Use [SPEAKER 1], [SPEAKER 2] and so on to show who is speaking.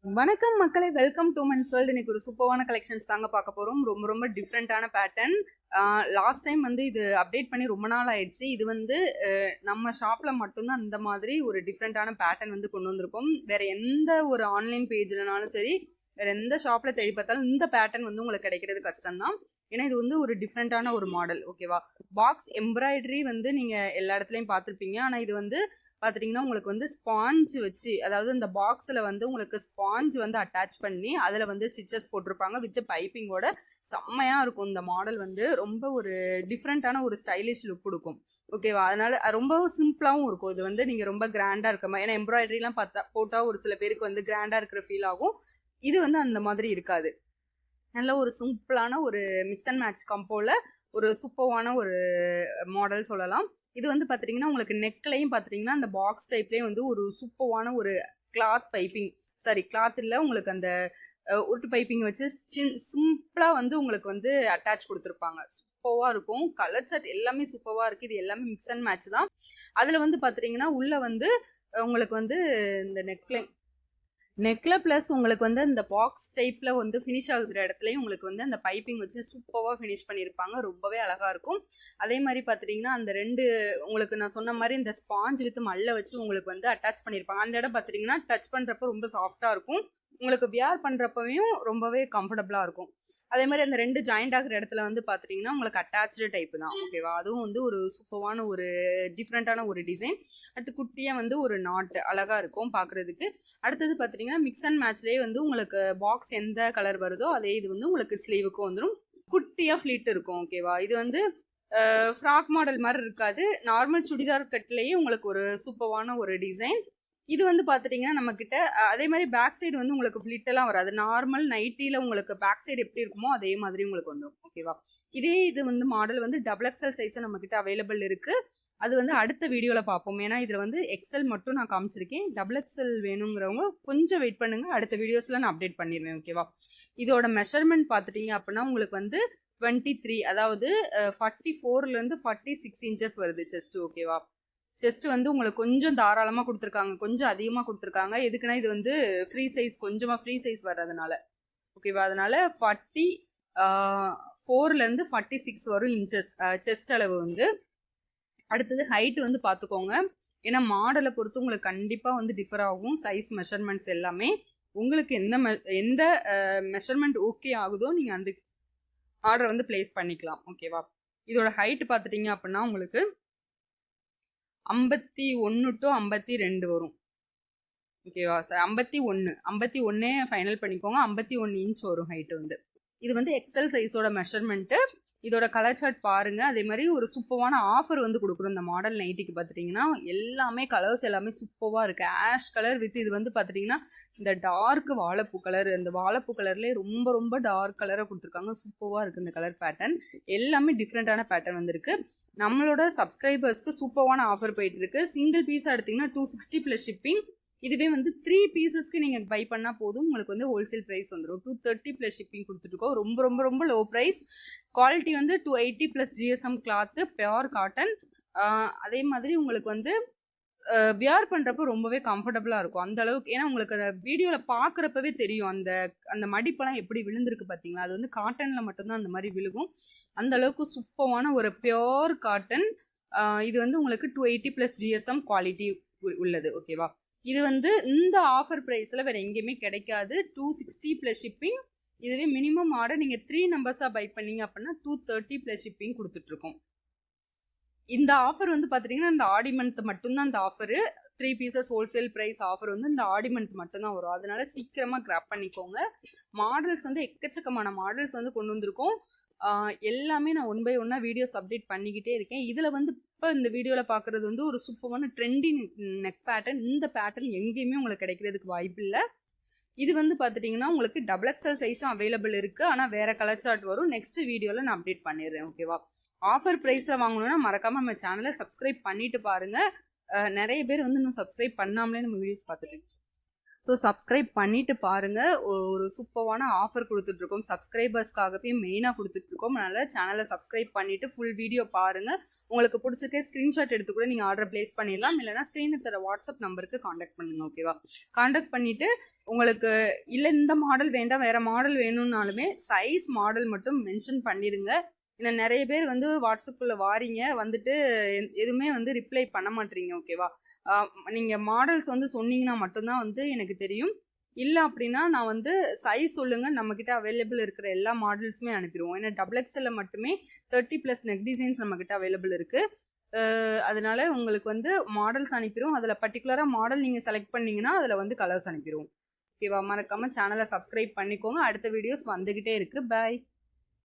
[SPEAKER 1] வணக்கம் மக்களே, welcome to men's world. இன்னைக்கு ஒரு சூப்பரான கலெக்ஷன்ஸ் தாங்க பார்க்க போறோம். ரொம்ப ரொம்ப டிஃப்ரெண்டான பேட்டர்ன். லாஸ்ட் டைம் வந்து இது அப்டேட் பண்ணி ரொம்ப நாள் ஆயிடுச்சு. இது வந்து நம்ம ஷாப்ல மட்டும்தான் இந்த மாதிரி ஒரு டிஃப்ரெண்டான பேட்டர்ன் வந்து கொண்டு வந்திருக்கோம். வேற எந்த ஒரு ஆன்லைன் பேஜ்லனாலும் சரி, வேற எந்த ஷாப்ல தேடி பார்த்தாலும் இந்த பேட்டர்ன் வந்து உங்களுக்கு கிடைக்கிறது கஷ்டம்தான். ஏன்னா இது வந்து ஒரு டிஃப்ரெண்டான ஒரு மாடல். ஓகேவா? பாக்ஸ் எம்ப்ராய்டரி வந்து நீங்க எல்லா இடத்துலையும் பார்த்துருப்பீங்க. ஆனால் இது வந்து பார்த்துட்டிங்கன்னா உங்களுக்கு வந்து ஸ்பாஞ்ச் வச்சு, அதாவது இந்த பாக்ஸில் வந்து உங்களுக்கு ஸ்பாஞ்ச் வந்து அட்டாச் பண்ணி அதில் வந்து ஸ்டிச்சஸ் போட்டிருப்பாங்க வித் பைப்பிங்கோட. செம்மையாக இருக்கும் இந்த மாடல். வந்து ரொம்ப ஒரு டிஃப்ரெண்ட்டான ஒரு ஸ்டைலிஷ் லுக் கொடுக்கும். ஓகேவா? அதனால ரொம்ப சிம்பிளாகவும் இருக்கும். இது வந்து நீங்கள் ரொம்ப கிராண்டாக இருக்க மாதிரி, ஏன்னா எம்ப்ராய்டரிலாம் பார்த்தா போட்டால் ஒரு சில பேருக்கு வந்து கிராண்டாக இருக்கிற ஃபீல் ஆகும். இது வந்து அந்த மாதிரி இருக்காது. நல்ல ஒரு சிம்பிளான ஒரு மிக்ஸ் அண்ட் மேட்ச் கம்போல ஒரு சூப்பரான ஒரு மாடல் சொல்லலாம். இது வந்து பார்த்துட்டிங்கன்னா உங்களுக்கு நெக்லையும் பார்த்துட்டிங்கன்னா அந்த பாக்ஸ் டைப்லேயும் வந்து ஒரு சூப்பரான ஒரு கிளாத் பைப்பிங், சாரி கிளாத் இல்லை, உங்களுக்கு அந்த உருட்டு பைப்பிங் வச்சு சிம்பிளாக வந்து உங்களுக்கு வந்து அட்டாச் கொடுத்துருப்பாங்க. சூப்பராக இருக்கும். கலர் சார்ட் எல்லாமே சூப்பராக இருக்குது. இது எல்லாமே மிக்ஸ் அண்ட் மேட்ச் தான். அதில் வந்து பார்த்துட்டிங்கன்னா உள்ளே வந்து உங்களுக்கு வந்து இந்த நெக்ல ப்ளஸ் உங்களுக்கு வந்து இந்த பாக்ஸ் டைப்பில் வந்து ஃபினிஷ் ஆகுற இடத்துலையும் உங்களுக்கு வந்து அந்த பைப்பிங் வச்சு சூப்பராக ஃபினிஷ் பண்ணியிருப்பாங்க. ரொம்பவே அழகாக இருக்கும். அதே மாதிரி பார்த்துட்டிங்கன்னா அந்த ரெண்டு உங்களுக்கு நான் சொன்ன மாதிரி இந்த ஸ்பாஞ்ச் வித் மல்ல வச்சு உங்களுக்கு வந்து அட்டாச் பண்ணியிருப்பாங்க. அந்த இடம் பார்த்துட்டிங்கன்னா டச் பண்ணுறப்ப ரொம்ப சாஃப்டாக இருக்கும். உங்களுக்கு வியர் பண்ணுறப்பவையும் ரொம்பவே கம்ஃபர்டபுளாக இருக்கும். அதே மாதிரி அந்த ரெண்டு ஜாயிண்ட் ஆகிற இடத்துல வந்து பார்த்துட்டிங்கன்னா உங்களுக்கு அட்டாச்சு டைப்பு தான். ஓகேவா? அதுவும் வந்து ஒரு சூப்பரான ஒரு டிஃப்ரெண்ட்டான ஒரு டிசைன். அடுத்து குட்டியாக வந்து ஒரு நாட் அழகாக இருக்கும் பார்க்குறதுக்கு. அடுத்தது பார்த்துட்டிங்கன்னா மிக்ஸ் அண்ட் மேட்ச்லேயே வந்து உங்களுக்கு பாக்ஸ் எந்த கலர் வருதோ அதே இது வந்து உங்களுக்கு ஸ்லீவுக்கும் வந்துடும். குட்டியாக ஃப்ளீட் இருக்கும். ஓகேவா? இது வந்து ஃப்ராக் மாடல் மாதிரி இருக்காது. நார்மல் சுடிதார் கட்லேயே உங்களுக்கு ஒரு சூப்பரான ஒரு டிசைன். இது வந்து பார்த்துட்டிங்கன்னா நம்மக்கிட்ட அதே மாதிரி பேக் சைடு வந்து உங்களுக்கு ஃப்ளிட்டெல்லாம் வராது. நார்மல் நைட்டியில் உங்களுக்கு பேக் சைடு எப்படி இருக்குமோ அதே மாதிரி உங்களுக்கு வந்துடும். ஓகேவா? இதே இது வந்து மாடல் வந்து டபுள் எக்ஸல் சைஸை நம்மக்கிட்ட அவைலபிள் இருக்குது. அது வந்து அடுத்த வீடியோவில் பார்ப்போம். ஏன்னா இதில் வந்து எக்ஸல் மட்டும் நான் காமிச்சிருக்கேன். டபுள் எக்ஸல் வேணுங்கிறவங்க கொஞ்சம் வெயிட் பண்ணுங்கள். அடுத்த வீடியோஸில் நான் அப்டேட் பண்ணிடுவேன். ஓகேவா? இதோட மெஷர்மெண்ட் பார்த்துட்டிங்க அப்படின்னா உங்களுக்கு வந்து 23, அதாவது 44லேருந்து 46 இன்ச்சஸ் வருது செஸ்ட். ஓகேவா? செஸ்ட் வந்து உங்களுக்கு கொஞ்சம் தாராளமாக கொடுத்துருக்காங்க, கொஞ்சம் அதிகமாக கொடுத்துருக்காங்க. எதுக்குன்னா இது வந்து ஃப்ரீ சைஸ், கொஞ்சமாக ஃப்ரீ சைஸ் வர்றதுனால. ஓகேவா? அதனால 44லேருந்து 46 வரும் இன்ச்சஸ் செஸ்ட் அளவு வந்து. அடுத்தது ஹைட்டு வந்து பார்த்துக்கோங்க. ஏன்னா மாடலை பொறுத்து உங்களுக்கு கண்டிப்பாக வந்து டிஃபர் ஆகும் சைஸ் மெஷர்மெண்ட்ஸ் எல்லாமே. உங்களுக்கு எந்த மெஷர்மெண்ட் ஓகே ஆகுதோ நீங்கள் அந்த ஆர்டர் வந்து பிளேஸ் பண்ணிக்கலாம். ஓகேவா? இதோட ஹைட்டு பார்த்துட்டிங்க அப்படின்னா உங்களுக்கு 51 to 52 வரும். ஓகேவா சார்? 51 ஃபைனல் பண்ணிக்கோங்க. 51 இன்ச் வரும் ஹைட்டு வந்து. இது வந்து எக்ஸல் சைஸோட மெஷர்மெண்ட்டு. இதோட கலர் சார்ட் பாருங்க. அதே மாதிரி ஒரு சூப்பரான ஆஃபர் வந்து கொடுக்குறோம் இந்த மாடல் நைட்டிக்கு. பார்த்துட்டிங்கன்னா எல்லாமே கலர்ஸ் எல்லாமே சூப்பராக இருக்குது. ஆஷ் கலர் வித் இது வந்து பார்த்துட்டிங்கன்னா இந்த டார்க் வாழைப்பூ கலர், இந்த வாழைப்பூ கலர்லேயே ரொம்ப ரொம்ப டார்க் கலராக கொடுத்துருக்காங்க. சூப்பராக இருக்குது இந்த கலர் பேட்டர்ன். எல்லாமே டிஃப்ரெண்ட்டான பேட்டர்ன் வந்துருக்கு. நம்மளோட சப்ஸ்கிரைபர்ஸ்க்கு சூப்பரான ஆஃபர் போயிட்டு இருக்கு. சிங்கிள் பீஸாக எடுத்திங்கன்னா 260 ப்ளஸ் ஷிப்பிங். இதுவே வந்து 3 பீசஸ்க்கு நீங்கள் பை பண்ணால் போதும், உங்களுக்கு வந்து ஹோல்சேல் ப்ரைஸ் வந்துடும். 230 ப்ளஸ் ஷிப்பிங் கொடுத்துட்ருக்கோம். ரொம்ப ரொம்ப ரொம்ப லோ ப்ரைஸ். குவாலிட்டி வந்து 280 plus GSM cloth, pure cotton. அதே மாதிரி உங்களுக்கு வந்து வியர் பண்ணுறப்போ ரொம்பவே கம்ஃபர்டபுளாக இருக்கும் அந்த அளவுக்கு. ஏன்னா உங்களுக்கு அந்த வீடியோவில் பார்க்குறப்பவே தெரியும் அந்த அந்த மடிப்பெல்லாம் எப்படி விழுந்திருக்கு பார்த்தீங்களா? அது வந்து காட்டனில் மட்டும்தான் அந்த மாதிரி விழுகும். அந்த அளவுக்கு சூப்பரான ஒரு பியோர் காட்டன். இது வந்து உங்களுக்கு 280 ப்ளஸ் ஜிஎஸ்எம் குவாலிட்டி உள்ளது. ஓகேவா? இது வந்து இந்த ஆஃபர் ப்ரைஸில் வேறு எங்கேயுமே கிடைக்காது. 260 ப்ளஸ் ஷிப்பிங். இதுவே மினிமம் ஆர்டர் நீங்கள் 3 நம்பர்ஸாக பை பண்ணீங்க அப்படின்னா 230 ப்ளஸ் ஷிப்பிங் கொடுத்துட்ருக்கோம். இந்த ஆஃபர் வந்து பார்த்துட்டிங்கன்னா இந்த ஆடி மந்த் மட்டும்தான் இந்த offer. 3 pieces wholesale price offer வந்து இந்த ஆடி மந்த் மட்டும்தான் வரும். அதனால சீக்கிரமாக கிராப் பண்ணிக்கோங்க. மாடல்ஸ் வந்து எக்கச்சக்கமான மாடல்ஸ் வந்து கொண்டு வந்திருக்கோம். எல்லாமே நான் 1 by 1 வீடியோஸ் அப்டேட் பண்ணிக்கிட்டே இருக்கேன். இதில் வந்து இப்போ இந்த வீடியோவில் பார்க்குறது வந்து ஒரு சூப்பரான ட்ரெண்டிங் நெக் பேட்டர்ன். இந்த பேட்டர்ன் எங்கேயுமே உங்களுக்கு கிடைக்கிறதுக்கு வாய்ப்பு இல்லை. இது வந்து பார்த்துட்டிங்கன்னா உங்களுக்கு டபுள் எக்ஸல் சைஸும் அவைலபிள் இருக்குது. ஆனால் வேறு கலர் சார்ட் வரும். நெக்ஸ்ட் வீடியோவில் நான் அப்டேட் பண்ணிடுறேன். ஓகேவா? ஆஃபர் ப்ரைஸில் வாங்கணுன்னா மறக்காமல் நம்ம சேனலை சப்ஸ்கிரைப் பண்ணிவிட்டு பாருங்கள். நிறைய பேர் வந்து இன்னும் சப்ஸ்கிரைப் பண்ணாமலே நம்ம வீடியோஸ் பார்த்துட்டு. ஸோ சப்ஸ்கிரைப் பண்ணிட்டு பாருங்க. ஒரு சூப்பரான ஆஃபர் கொடுத்துட்ருக்கோம், சப்ஸ்கிரைபர்ஸ்க்காகவே மெயினாக கொடுத்துட்ருக்கோம். அதனால் சேனலை சப்ஸ்கிரைப் பண்ணிவிட்டு ஃபுல் வீடியோ பாருங்கள். உங்களுக்கு பிடிச்சிருக்கே ஸ்க்ரீன்ஷாட் எடுத்து கூட நீங்கள் ஆர்டர் ப்ளேஸ் பண்ணிடலாம். இல்லைனா ஸ்க்ரீனில் தர வாட்ஸ்அப் நம்பருக்கு காண்டாக்ட் பண்ணுங்கள். ஓகேவா? காண்டாக்ட் பண்ணிவிட்டு உங்களுக்கு இல்லை இந்த மாடல் வேண்டாம் வேறு மாடல் வேணும்னாலுமே சைஸ் மாடல் மட்டும் மென்ஷன் பண்ணிடுங்க. ஏன்னா நிறைய பேர் வந்து வாட்ஸ்அப்பில் வாரீங்க, வந்துட்டு எதுவுமே வந்து ரிப்ளை பண்ண மாட்டீங்க. ஓகேவா? நீங்கள் மாடல்ஸ் வந்து சொன்னீங்கன்னா மட்டும்தான் வந்து எனக்கு தெரியும். இல்லை அப்படின்னா நான் வந்து சைஸ் சொல்லுங்கள், நம்மக்கிட்ட அவைலபிள் இருக்கிற எல்லா மாடல்ஸுமே அனுப்பிடுவோம். ஏன்னா XXL மட்டுமே 30+ நெக் டிசைன்ஸ் நம்மக்கிட்ட அவைலபிள் இருக்குது. அதனால உங்களுக்கு வந்து மாடல்ஸ் அனுப்பிடுவோம். அதில் பர்டிகுலராக மாடல் நீங்கள் செலக்ட் பண்ணிங்கன்னா அதில் வந்து கலர்ஸ் அனுப்பிடுவோம். ஓகேவா? மறக்காமல் சேனலை சப்ஸ்கிரைப் பண்ணிக்கோங்க. அடுத்த வீடியோஸ் வந்துக்கிட்டே இருக்குது. பாய்.